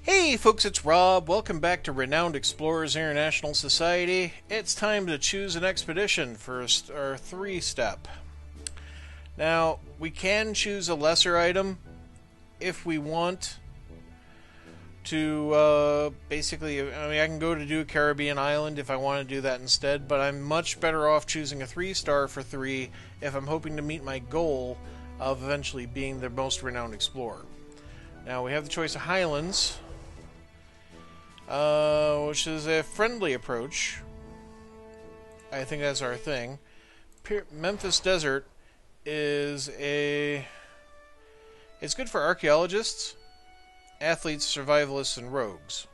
Hey folks, it's Rob. Welcome back to Renowned Explorers International Society. It's time to choose an expedition for our 3-step. Now, we can choose a lesser item if we want to, basically, I can go to do a Caribbean island if I want to do that instead, but I'm much better off choosing a 3-star for 3 if I'm hoping to meet my goal of eventually being the most renowned explorer. Now, we have the choice of Highlands, which is a friendly approach. I think that's our thing. Memphis Desert is it's good for archaeologists, athletes, survivalists, and rogues.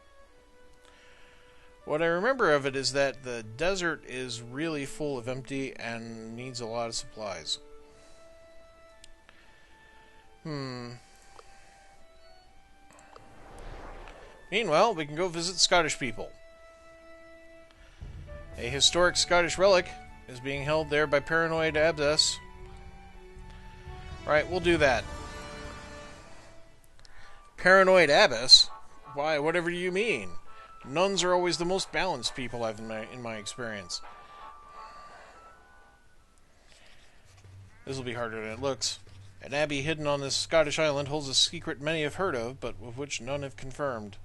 What I remember of it is that the desert is really full of empty and needs a lot of supplies. Meanwhile, we can go visit Scottish people. A historic Scottish relic is being held there by Paranoid Abbess. Right, we'll do that. Paranoid Abbess? Why, whatever do you mean? Nuns are always the most balanced people I've in my experience. This will be harder than it looks. An abbey hidden on this Scottish island holds a secret many have heard of, but of which none have confirmed.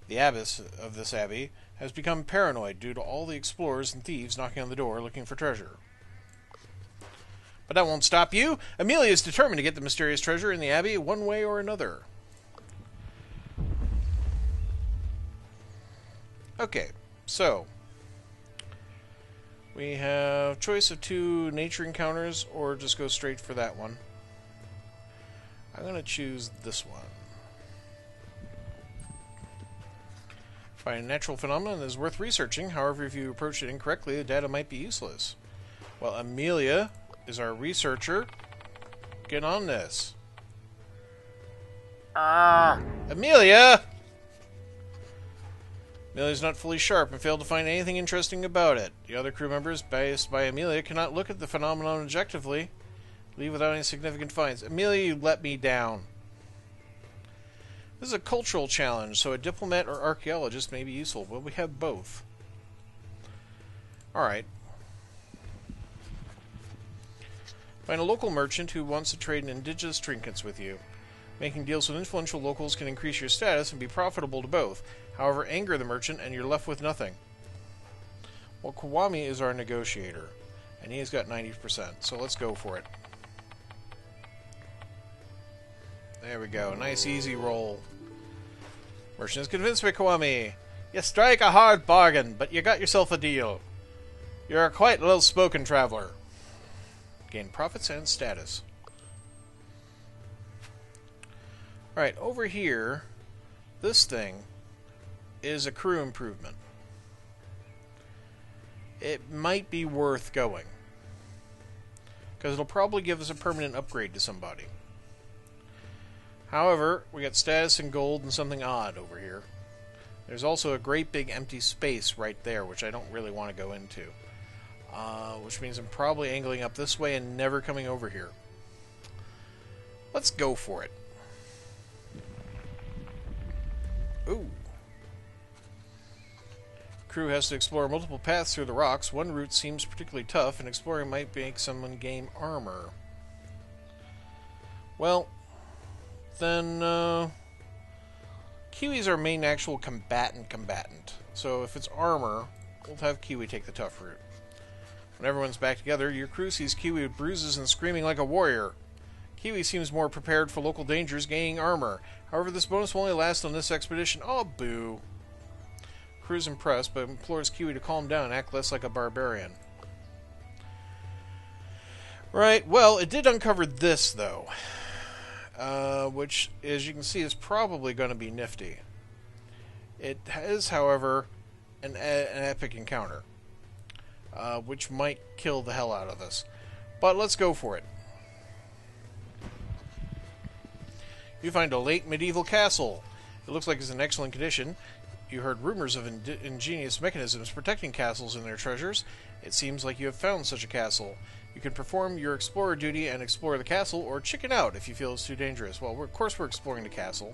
The abbess of this abbey has become paranoid due to all the explorers and thieves knocking on the door looking for treasure. But that won't stop you. Amelia is determined to get the mysterious treasure in the abbey one way or another. Okay, so we have choice of 2 nature encounters, or just go straight for that one. I'm going to choose this one. Find a natural phenomenon that is worth researching. However, if you approach it incorrectly, the data might be useless. Well, Amelia is our researcher. Get on this. Amelia! Amelia's not fully sharp and failed to find anything interesting about it. The other crew members, biased by Amelia, cannot look at the phenomenon objectively. Leave without any significant finds. Amelia, you let me down. This is a cultural challenge, so a diplomat or archaeologist may be useful, but we have both. Alright. Find a local merchant who wants to trade in indigenous trinkets with you. Making deals with influential locals can increase your status and be profitable to both. However, anger the merchant and you're left with nothing. Well, Kwame is our negotiator, and he's got 90%, so let's go for it. There we go. Nice, easy roll. Merchant is convinced by Kwame. You strike a hard bargain, but you got yourself a deal. You're a quite well-spoken traveler. Gain profits and status. Alright, over here, this thing is a crew improvement. It might be worth going, because it'll probably give us a permanent upgrade to somebody. However, we got status and gold and something odd over here. There's also a great big empty space right there, which I don't really want to go into. Which means I'm probably angling up this way and never coming over here. Let's go for it. Ooh. Crew has to explore multiple paths through the rocks. One route seems particularly tough, and exploring might make someone gain armor. Well, then, Kiwi's our main actual combatant. So if it's armor, we'll have Kiwi take the tough route. When everyone's back together, your crew sees Kiwi with bruises and screaming like a warrior. Kiwi seems more prepared for local dangers, gaining armor. However, this bonus will only last on this expedition. Oh, boo. Crew's impressed, but implores Kiwi to calm down and act less like a barbarian. Right, well, it did uncover this, though. Which, as you can see, is probably going to be nifty. It has, however, an epic encounter, which might kill the hell out of us. But let's go for it. You find a late medieval castle. It looks like it's in excellent condition. You heard rumors of ingenious mechanisms protecting castles and their treasures. It seems like you have found such a castle. You can perform your explorer duty and explore the castle, or chicken out if you feel it's too dangerous. Well, of course we're exploring the castle.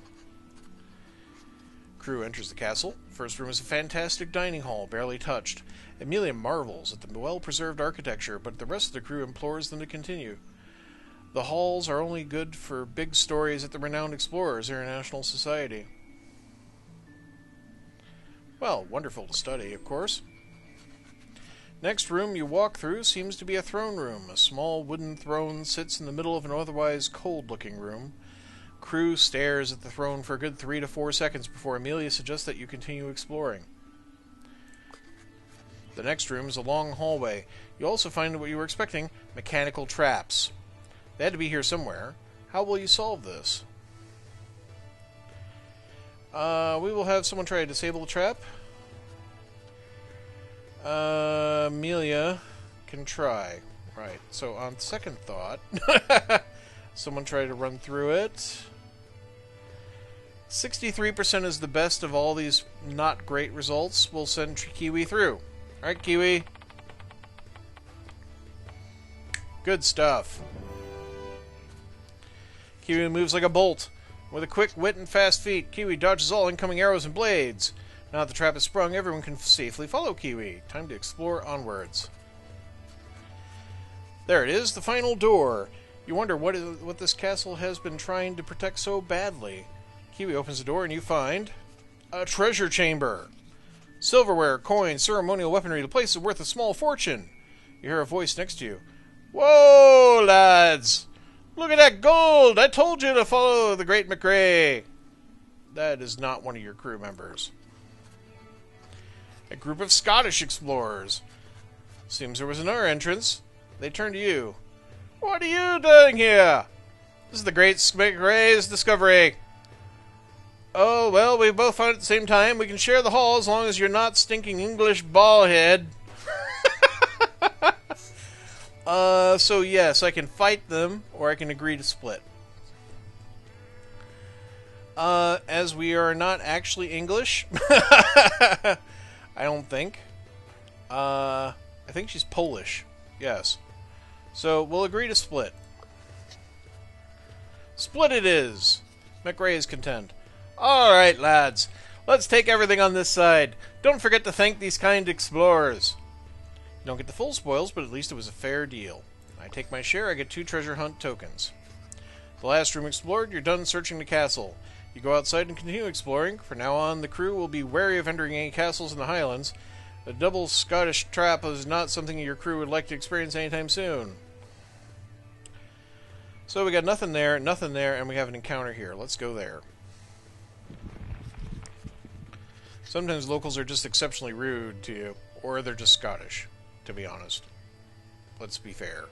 Crew enters the castle. First room is a fantastic dining hall, barely touched. Amelia marvels at the well-preserved architecture, but the rest of the crew implores them to continue. The halls are only good for big stories at the Renowned Explorers International Society. Well, wonderful to study, of course. Next room you walk through seems to be a throne room. A small wooden throne sits in the middle of an otherwise cold-looking room. Crew stares at the throne for a good 3 to 4 seconds before Amelia suggests that you continue exploring. The next room is a long hallway. You also find what you were expecting, mechanical traps. They had to be here somewhere. How will you solve this? We will have someone try to disable the trap. Amelia can try. Right, so on second thought, someone try to run through it. 63% is the best of all these not great results. We'll send Kiwi through. Alright, Kiwi. Good stuff. Kiwi moves like a bolt. With a quick wit and fast feet, Kiwi dodges all incoming arrows and blades. Now that the trap is sprung, everyone can safely follow Kiwi. Time to explore onwards. There it is, the final door. You wonder what this castle has been trying to protect so badly. Kiwi opens the door and you find a treasure chamber. Silverware, coins, ceremonial weaponry. The place is worth a small fortune. You hear a voice next to you. Whoa, lads! Look at that gold! I told you to follow the great McRae. That is not one of your crew members. A group of Scottish explorers. Seems there was another entrance. They turn to you. What are you doing here? This is the great McRae's discovery. Oh, well, we both found it at the same time. We can share the hall as long as you're not stinking English ballhead. So yes, I can fight them, or I can agree to split. As we are not actually English, I don't think. I think she's Polish. Yes. So we'll agree to split. Split it is. McRae is content. Alright, lads. Let's take everything on this side. Don't forget to thank these kind explorers. You don't get the full spoils, but at least it was a fair deal. I take my share, I get 2 treasure hunt tokens. The last room explored, you're done searching the castle. You go outside and continue exploring. From now on, the crew will be wary of entering any castles in the Highlands. A double Scottish trap is not something your crew would like to experience anytime soon. So we got nothing there, and we have an encounter here. Let's go there. Sometimes locals are just exceptionally rude to you, or they're just Scottish, to be honest. Let's be fair.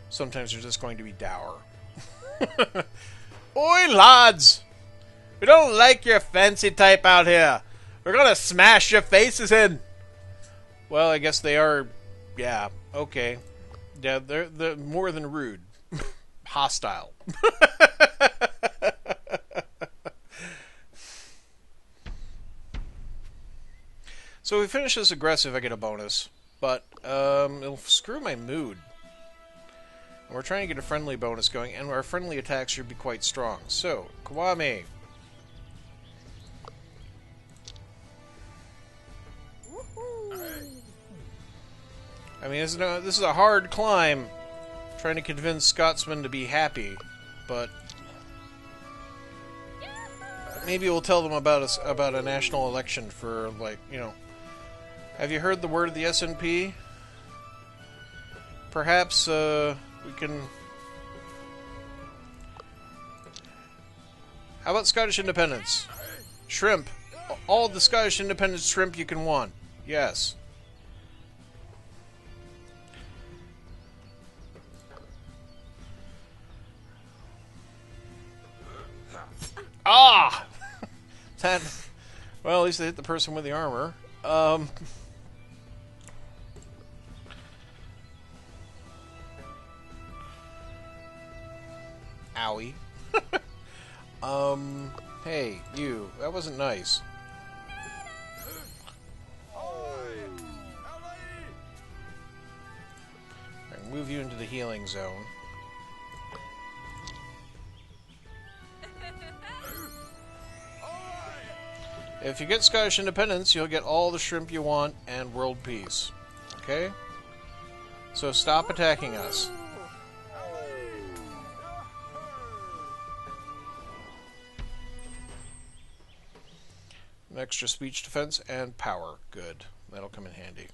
Sometimes they're just going to be dour. Oi, lads! We don't like your fancy type out here. We're gonna smash your faces in! Well, I guess they are... Yeah, okay. Yeah, they're more than rude. Hostile. So if we finish this aggressive, I get a bonus. But, it'll screw my mood. And we're trying to get a friendly bonus going, and our friendly attacks should be quite strong. So, Kwame. I mean, this is a hard climb, trying to convince Scotsmen to be happy, but maybe we'll tell them about a national election for, like, you know. Have you heard the word of the SNP? Perhaps we can. How about Scottish independence? Shrimp. All the Scottish independence shrimp you can want. Yes. Ah! That. Well, at least they hit the person with the armor. Owie. Hey, you. That wasn't nice. I can move you into the healing zone. If you get Scottish independence, you'll get all the shrimp you want and world peace. Okay? So stop attacking us. An extra speech defense and power. Good. That'll come in handy.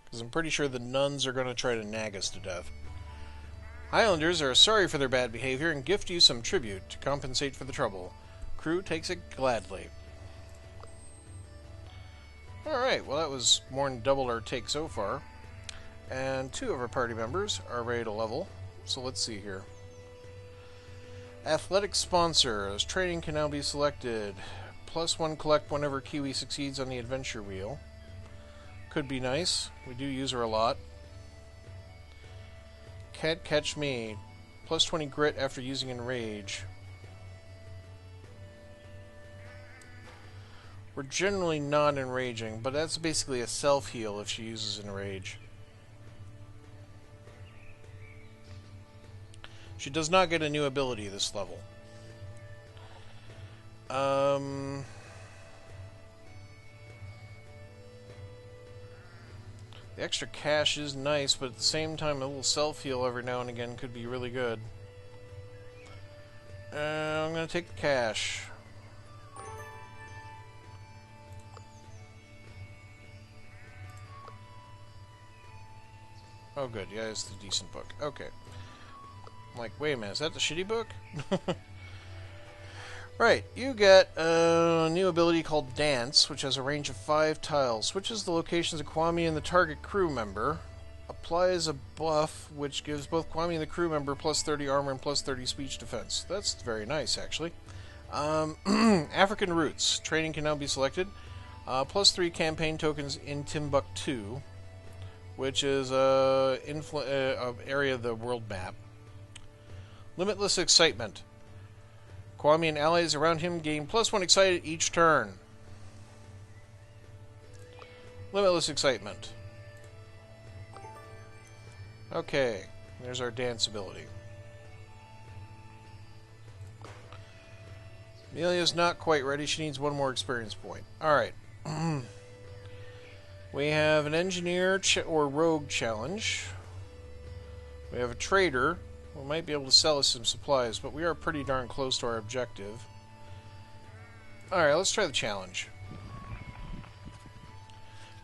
Because I'm pretty sure the nuns are going to try to nag us to death. Highlanders are sorry for their bad behavior and gift you some tribute to compensate for the trouble. Crew takes it gladly. Alright, well that was more than double our take so far. And 2 of our party members are ready to level. So let's see here. Athletic sponsors. Training can now be selected. +1 collect whenever Kiwi succeeds on the adventure wheel. Could be nice. We do use her a lot. Can't catch me. +20 grit after using enrage. We're generally not enraging, but that's basically a self-heal if she uses enrage. She does not get a new ability this level. The extra cash is nice, but at the same time, a little self-heal every now and again could be really good. I'm going to take the cash. Oh good, yeah, it's the decent book. Okay. I'm like, wait a minute, is that the shitty book? Right, you get a new ability called Dance, which has a range of 5 tiles. Switches the locations of Kwame and the target crew member. Applies a buff, which gives both Kwame and the crew member +30 armor and +30 speech defense. That's very nice, actually. African Roots. Training can now be selected. +3 campaign tokens in Timbuktu, which is an area of the world map. Limitless Excitement. Kwame and allies around him gain +1 excited each turn. Limitless Excitement. Okay, there's our dance ability. Amelia's not quite ready. She needs 1 more experience point. Alright. We have an engineer or rogue challenge. We have a trader. We might be able to sell us some supplies, but we are pretty darn close to our objective. Alright, let's try the challenge.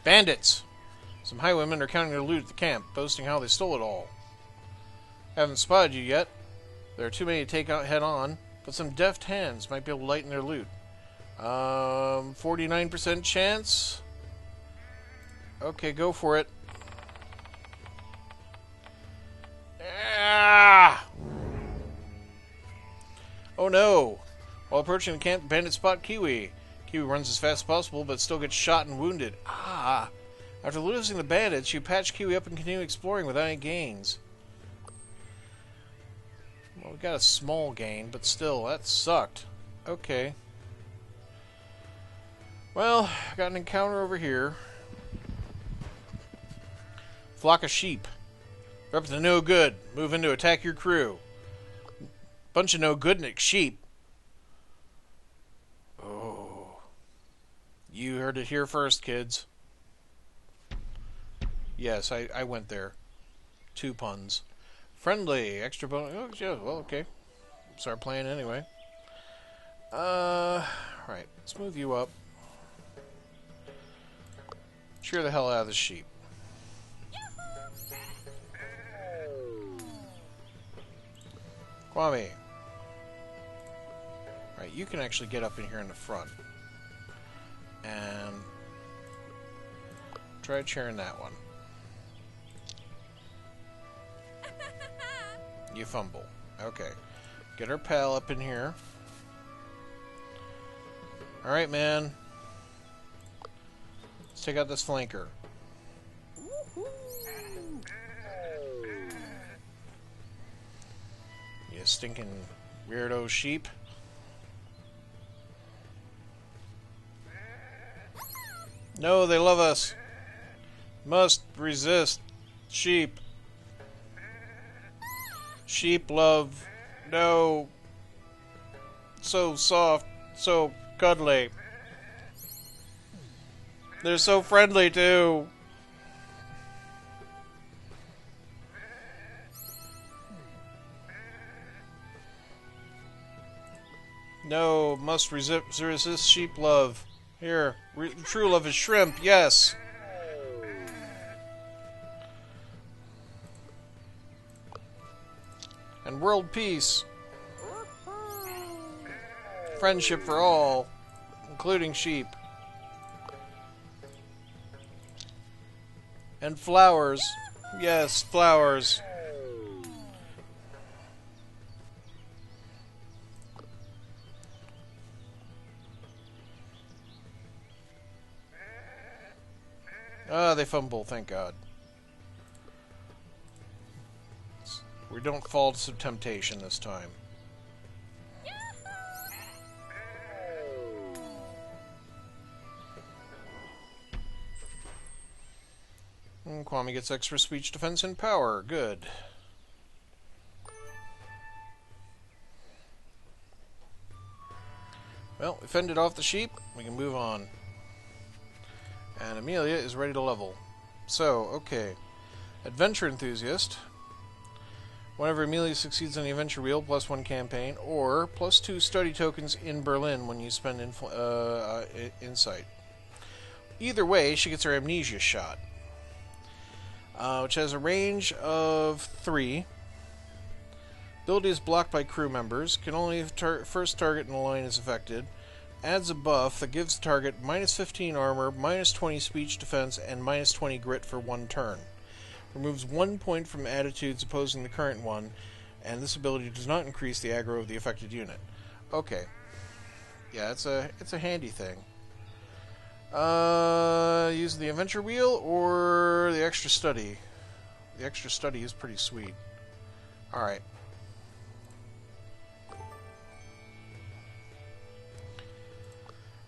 Bandits! Some highwaymen are counting their loot at the camp, boasting how they stole it all. Haven't spotted you yet. There are too many to take out head on, but some deft hands might be able to lighten their loot. 49% chance? Okay, go for it. Ah! Oh no! While approaching the camp, bandits spot Kiwi. Kiwi runs as fast as possible, but still gets shot and wounded. Ah! After losing the bandits, you patch Kiwi up and continue exploring without any gains. Well, we got a small gain, but still, that sucked. Okay. Well, got an encounter over here. Flock of sheep. They're up to no good. Move in to attack your crew. Bunch of no goodnik sheep. Oh. You heard it here first, kids. Yes, I went there. 2 puns. Friendly. Extra bonus. Oh, yeah, well, okay. Start playing anyway. Right. Let's move you up. Cheer the hell out of the sheep. Kwame. Right, you can actually get up in here in the front. And try cheering that one. You fumble. Okay. Get our pal up in here. Alright, man. Let's take out this flanker. You stinking weirdo sheep. No, they love us. Must resist. Sheep. Sheep love. No. So soft. so cuddly. They're so friendly, too. No, must resist sheep love. Here, true love is shrimp, yes. And world peace. Friendship for all, including sheep. And flowers. Yes, flowers. Ah, they fumble, thank God. We don't fall to temptation this time. Kwame gets extra speech, defense, and power. Good. Well, we fended off the sheep. We can move on. And Amelia is ready to level. So, okay. Adventure enthusiast. Whenever Amelia succeeds on the adventure wheel, +1 campaign, or +2 study tokens in Berlin when you spend insight. Either way, she gets her amnesia shot, which has a range of 3. Ability is blocked by crew members. Can only if first target in the line is affected. Adds a buff that gives the target -15 armor, -20 speech defense, and -20 grit for 1 turn. Removes 1 point from attitudes opposing the current one, and this ability does not increase the aggro of the affected unit. Okay. Yeah, it's a handy thing. Use the adventure wheel or the extra study. The extra study is pretty sweet. Alright.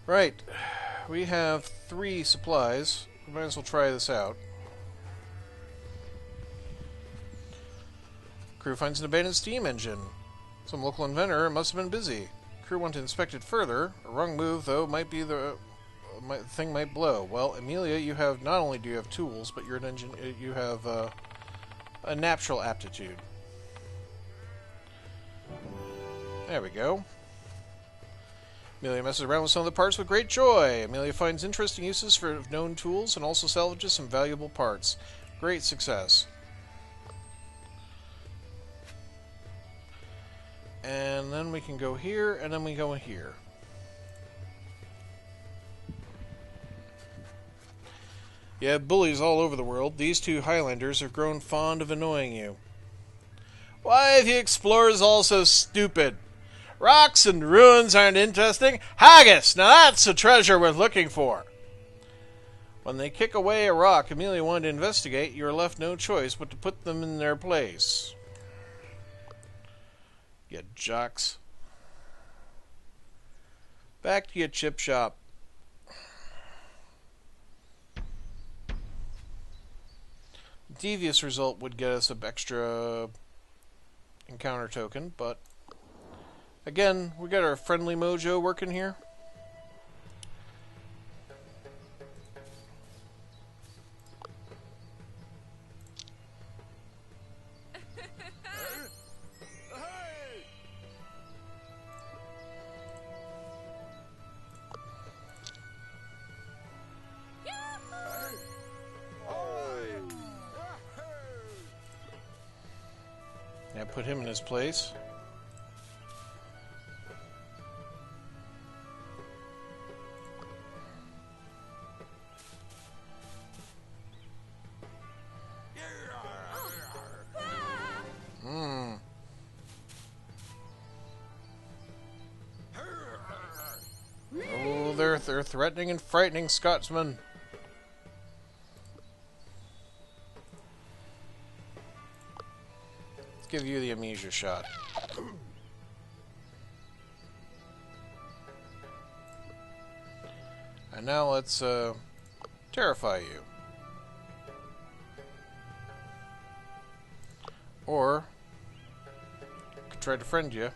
Right. We have 3 supplies. We might as well try this out. Crew finds an abandoned steam engine. Some local inventor must have been busy. Crew want to inspect it further. A wrong move, though, might be the thing might blow. Well, Amelia, you have not only do you have tools, but you're an engine. You have a natural aptitude. There we go. Amelia messes around with some of the parts with great joy. Amelia finds interesting uses for known tools and also salvages some valuable parts. Great success. And then we can go here, and then we go in here. You have bullies all over the world. These 2 Highlanders have grown fond of annoying you. Why are the explorers all so stupid? Rocks and ruins aren't interesting. Haggis! Now that's a treasure worth looking for. When they kick away a rock Amelia wanted to investigate, you are left no choice but to put them in their place. You jocks. Back to your chip shop. Devious result would get us an extra encounter token, but again, we got our friendly mojo working here. Yeah, put him in his place. Oh, they're threatening and frightening Scotsmen. Give you the amnesia shot. And now let's terrify you. Or could try to friend you.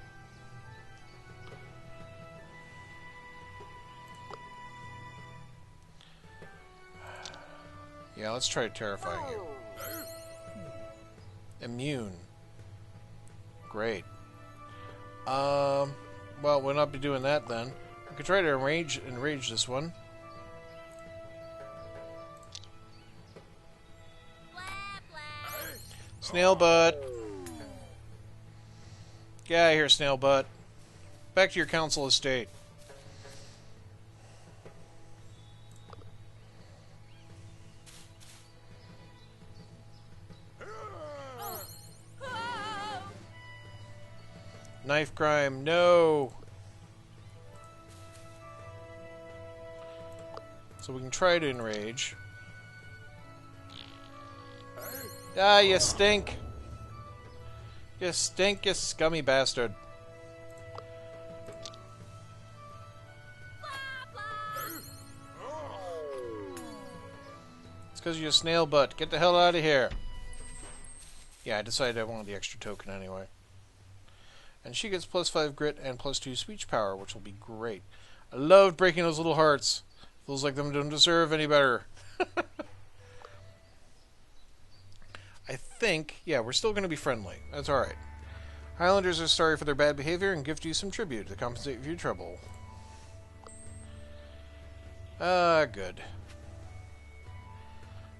Yeah, let's try terrifying you. Immune. Great. Well, we'll not be doing that then. We could try to enrage this one. Snail butt. Get out of here, snail butt. Back to your council estate. Knife crime, no! So we can try to enrage. Ah, you stink! You stink, you scummy bastard. It's because you're a snail butt. Get the hell out of here. Yeah, I decided I wanted the extra token anyway. And she gets +5 grit and +2 speech power, which will be great. I loved breaking those little hearts. Feels like them don't deserve any better. I think, yeah, we're still going to be friendly. That's alright. Highlanders are sorry for their bad behavior and gift you some tribute to compensate for your trouble. Good.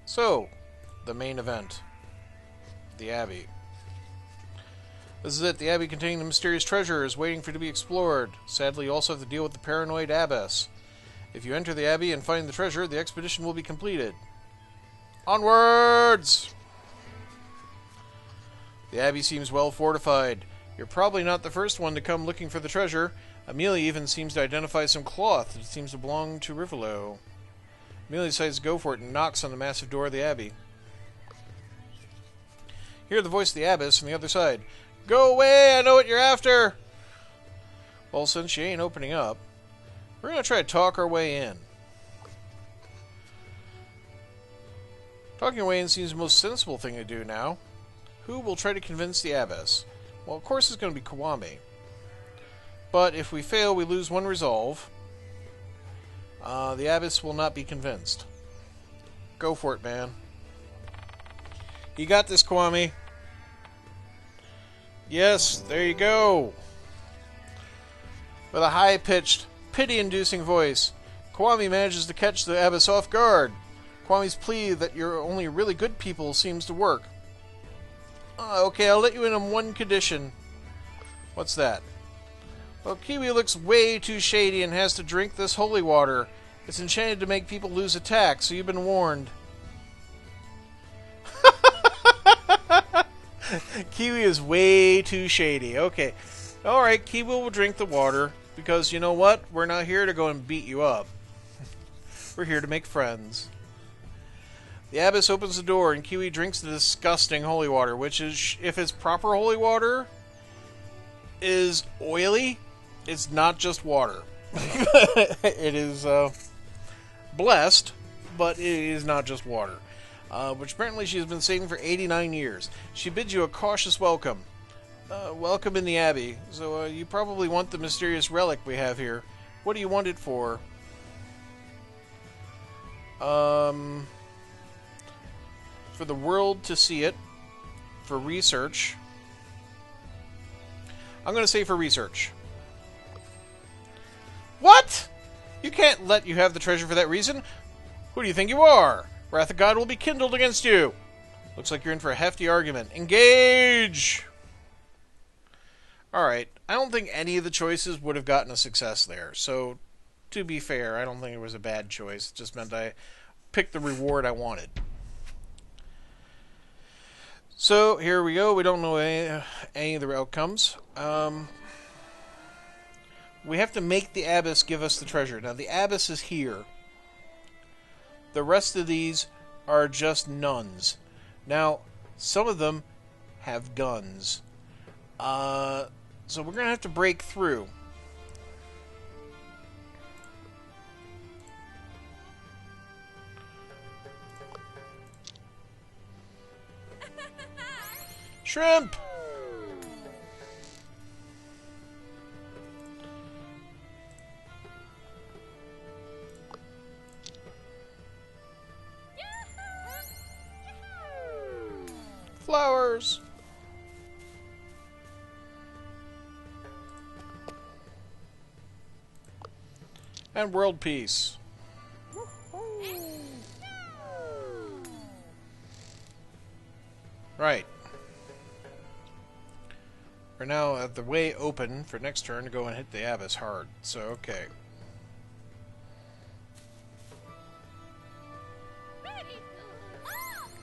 So, the main event. The Abbey. This is it. The Abbey containing the mysterious treasure is waiting for it to be explored. Sadly, you also have to deal with the paranoid abbess. If you enter the Abbey and find the treasure, the expedition will be completed. Onwards! The Abbey seems well fortified. You're probably not the first one to come looking for the treasure. Amelia even seems to identify some cloth that seems to belong to Rivolo. Amelia decides to go for it and knocks on the massive door of the Abbey. Hear the voice of the abbess from the other side. Go away! I know what you're after! Well, since she ain't opening up, we're going to try to talk our way in. Talking our way in seems the most sensible thing to do now. Who will try to convince the abbess? Well, of course it's going to be Kiwami. But if we fail, we lose one resolve. The abbess will not be convinced. Go for it, man. You got this, Kiwami. Yes, there you go. With a high-pitched, pity-inducing voice, Kiwami manages to catch the abbess off guard. Kiwami's plea that you're only really good people seems to work. Okay, I'll let you in on one condition. What's that? Well, Kiwi looks way too shady and has to drink this holy water. It's enchanted to make people lose attack, so you've been warned. Kiwi is way too shady. Okay. Alright, Kiwi will drink the water, because you know what? We're not here to go and beat you up. We're here to make friends. The abbess opens the door, and Kiwi drinks the disgusting holy water, which is, if it's proper holy water, is oily. It's not just water. It is blessed, but it is not just water. Which apparently she has been saving for 89 years. She bids you a cautious welcome. Welcome in the Abbey. So you probably want the mysterious relic we have here. What do you want it for? For the world to see it. For research. I'm going to say for research. What? You can't let you have the treasure for that reason. Who do you think you are? Wrath of God will be kindled against you. Looks like you're in for a hefty argument. Engage! Alright, I don't think any of the choices would have gotten a success there. So, to be fair, I don't think it was a bad choice. It just meant I picked the reward I wanted. So, here we go. We don't know any of the outcomes. We have to make the abbess give us the treasure. Now, the abbess is here. The rest of these are just nuns. Now, some of them have guns. So we're going to have to break through. Shrimp! Flowers! And world peace. Right. We're now at the way open for next turn to go and hit the Abyss hard. So, okay.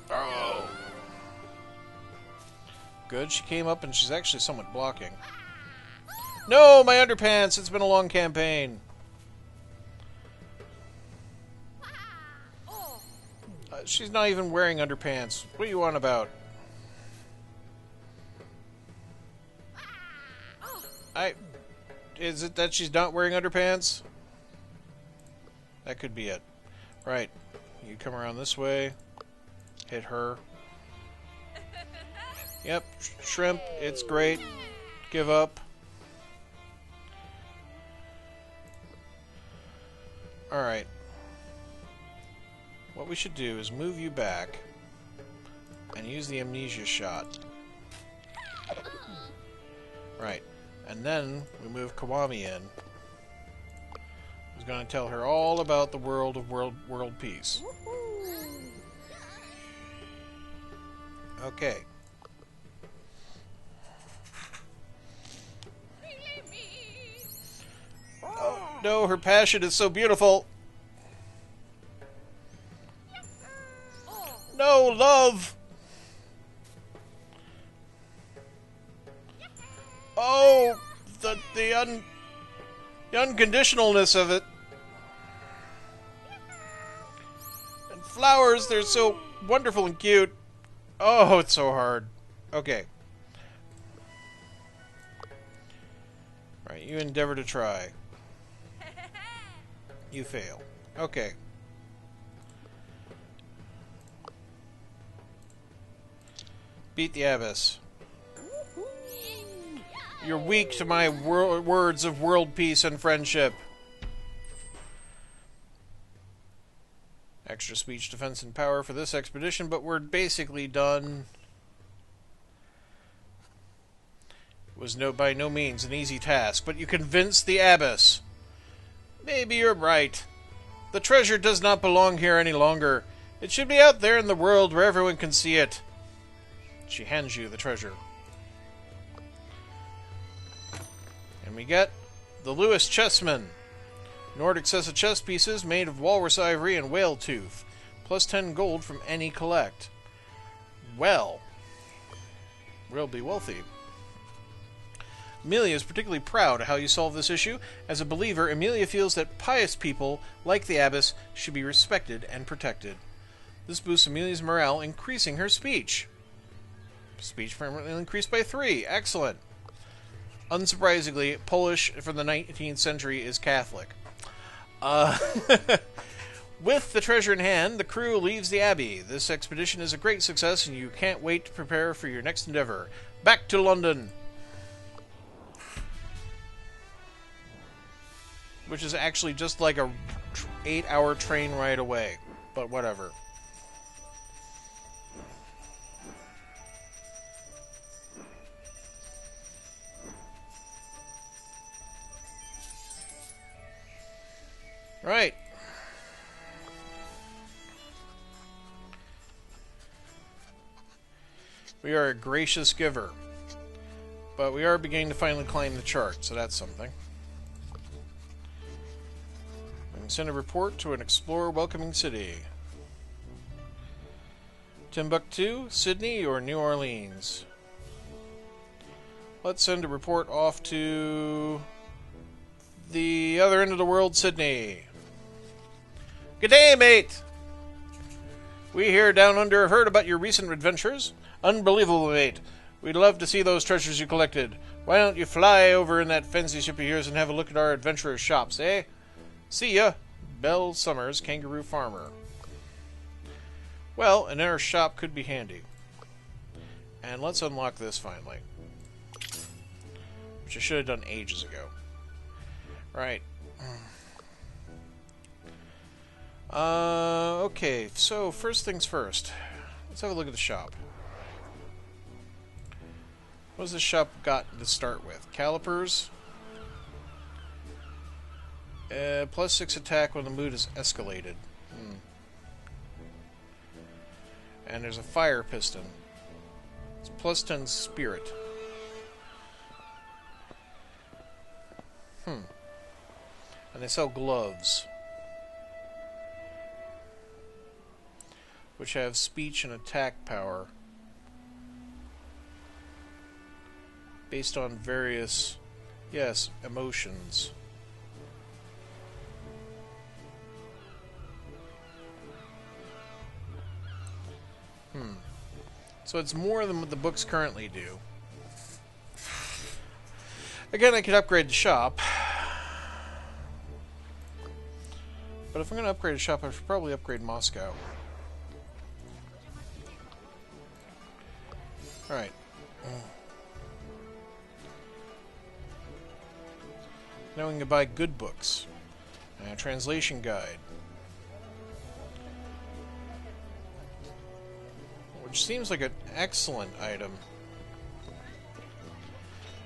Oh! Good, she came up and she's actually somewhat blocking. No, my underpants! It's been a long campaign. She's not even wearing underpants. What do you want about? Is it that she's not wearing underpants? That could be it. Right. You come around this way. Hit her. Yep. Shrimp. It's great. Give up. Alright. What we should do is move you back and use the amnesia shot. Right. And then we move Kiwami in. Who's going to tell her all about the world of world peace. Okay. Oh, no, her passion is so beautiful. No, love! Oh, the unconditionalness of it. And flowers, they're so wonderful and cute. Oh, it's so hard. Okay. Alright, you endeavor to try. You fail. Okay. Beat the Abyss. You're weak to my words of world peace and friendship. Extra speech, defense, and power for this expedition, but we're basically done. It was by no means an easy task, but you convinced the Abyss. Maybe you're right. The treasure does not belong here any longer. It should be out there in the world where everyone can see it. She hands you the treasure. And we get the Lewis Chessman. Nordic set of chess pieces made of walrus ivory and whale tooth. Plus 10 gold from any collect. Well, we'll be wealthy. Amelia is particularly proud of how you solve this issue. As a believer, Amelia feels that pious people, like the Abbess, should be respected and protected. This boosts Amelia's morale, increasing her speech. Speech permanently increased by 3. Excellent. Unsurprisingly, Polish from the 19th century is Catholic. With the treasure in hand, the crew leaves the Abbey. This expedition is a great success, and you can't wait to prepare for your next endeavor. Back to London! Which is actually just like a 8-hour train ride away. But whatever. Right. We are a gracious giver. But we are beginning to finally climb the chart, so that's something. We can send a report to an explorer welcoming city. Timbuktu, Sydney, or New Orleans? Let's send a report off to the other end of the world, Sydney. Good day, mate! We here down under have heard about your recent adventures. Unbelievable, mate. We'd love to see those treasures you collected. Why don't you fly over in that fancy ship of yours and have a look at our adventurers' shops, eh? See ya. Belle Summers, Kangaroo Farmer. Well, an inner shop could be handy. And let's unlock this finally. Which I should have done ages ago. Right. Okay, so first things first. Let's have a look at the shop. What does this shop got to start with? Calipers. +6 attack when the mood is escalated. And there's a fire piston. It's +10 spirit. And they sell gloves, which have speech and attack power based on various, yes, emotions. So it's more than what the books currently do. Again, I could upgrade the shop. But if I'm going to upgrade a shop, I should probably upgrade Moscow. Alright. Now we can buy good books. A translation guide. Which seems like an excellent item.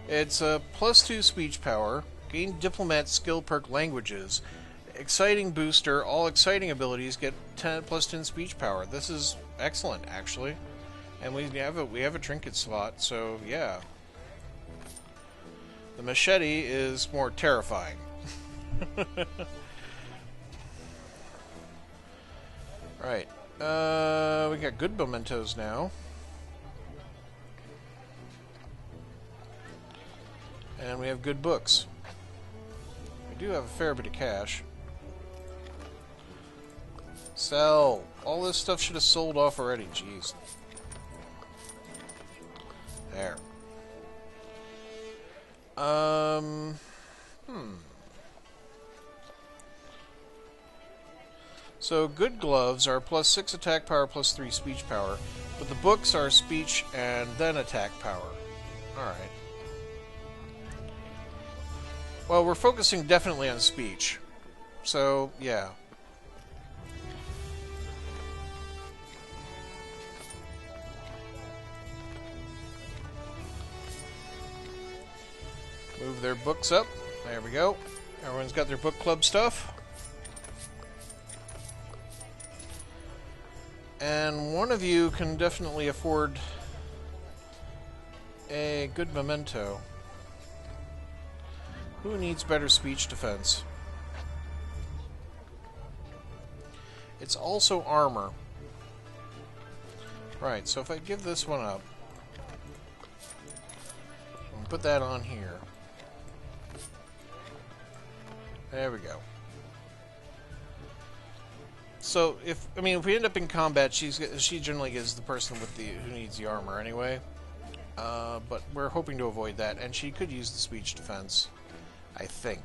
It's a +2 speech power. Gain diplomat skill perk languages. Exciting booster. All exciting abilities get +10 speech power. This is excellent, actually. And we have a trinket slot, so yeah. The machete is more terrifying. Right. We got good mementos now. And we have good books. We do have a fair bit of cash. Sell. All this stuff should have sold off already. Jeez. There. So good gloves are +6 attack power, +3 speech power, but the books are speech and then attack power. Alright. Well, we're focusing definitely on speech. So, yeah. Move their books up. There we go. Everyone's got their book club stuff. And one of you can definitely afford a good memento. Who needs better speech defense? It's also armor. Right, so if I give this one up, I'll put that on here. There we go. So if we end up in combat, she generally is the person with who needs the armor anyway. But we're hoping to avoid that, and she could use the speech defense, I think.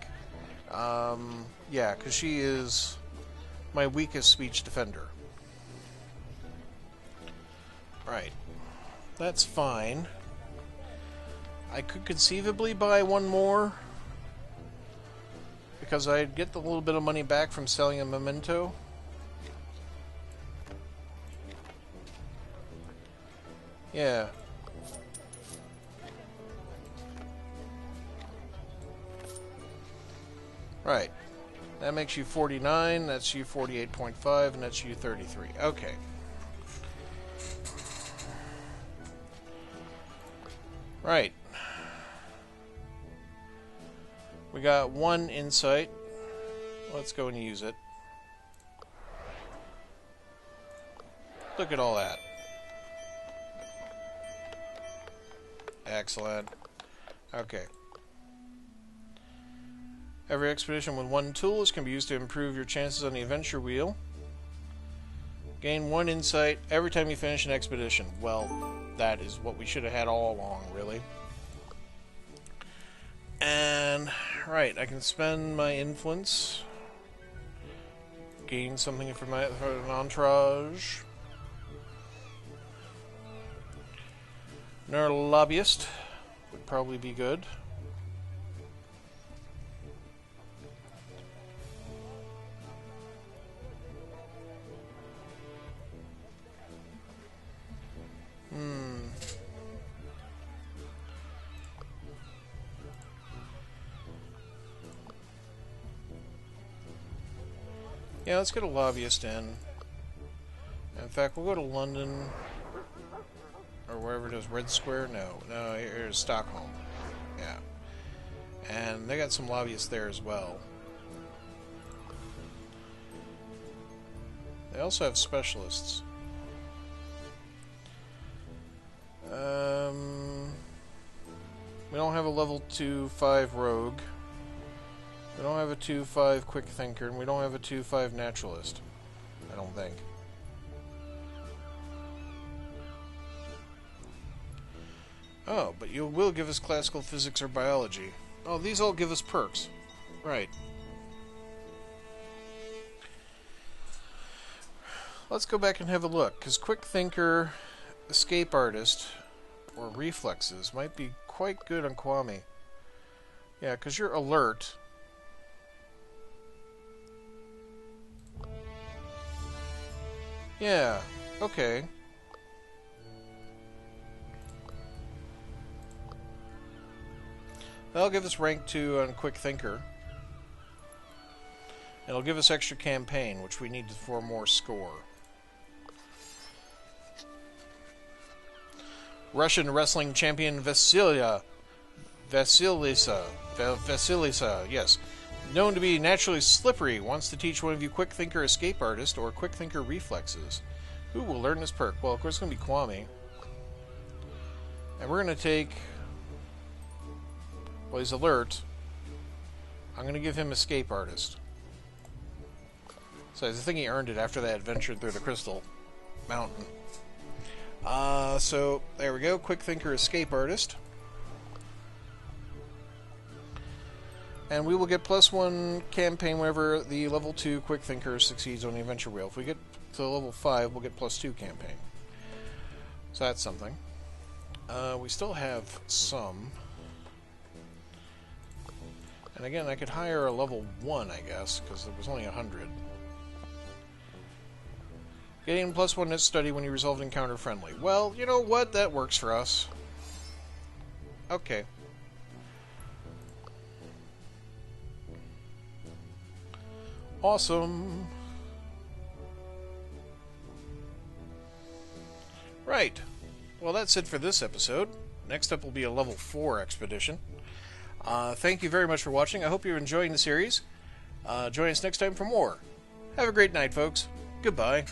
Yeah, because she is my weakest speech defender. Right. That's fine. I could conceivably buy one more, because I'd get the little bit of money back from selling a memento. Yeah. Right. That makes you 49, that's you 48.5, and that's you 33. Okay. Right. We got one insight. Let's go and use it. Look at all that. Excellent. Okay. Every expedition with one tool can be used to improve your chances on the adventure wheel. Gain one insight every time you finish an expedition. Well, that is what we should have had all along, really. And, right, I can spend my influence. Gain something for an entourage. Another lobbyist would probably be good. Yeah, let's get a lobbyist in. In fact, we'll go to London, or wherever it is. Red Square? No, here's Stockholm. Yeah. And they got some lobbyists there as well. They also have specialists. We don't have a level 2-5 rogue. We don't have a 2-5 quick thinker, and we don't have a 2-5 naturalist. I don't think. Oh, but you will give us classical physics or biology. Oh, these all give us perks. Right. Let's go back and have a look, because quick thinker, escape artist, or reflexes might be quite good on Kwame. Yeah, because you're alert. Yeah, okay. That'll give us rank 2 on quick thinker. It'll give us extra campaign, which we need for more score. Russian wrestling champion Vasilisa, yes. Known to be naturally slippery, wants to teach one of you quick thinker escape artist or quick thinker reflexes. Who will learn this perk? Well, of course it's going to be Kwame. And we're going to take... Well, he's alert. I'm going to give him escape artist. So I think he earned it after that adventure through the Crystal Mountain. So there we go. Quick thinker, escape artist, and we will get +1 campaign whenever the level 2 quick thinker succeeds on the adventure wheel. If we get to level 5, we'll get +2 campaign. So that's something. We still have some, and again, I could hire a level 1, I guess, because there was only 100. Getting +1 net study when you resolve an encounter friendly. Well, you know what? That works for us. Okay. Awesome. Right. Well, that's it for this episode. Next up will be a level 4 expedition. Thank you very much for watching. I hope you're enjoying the series. Join us next time for more. Have a great night, folks. Goodbye.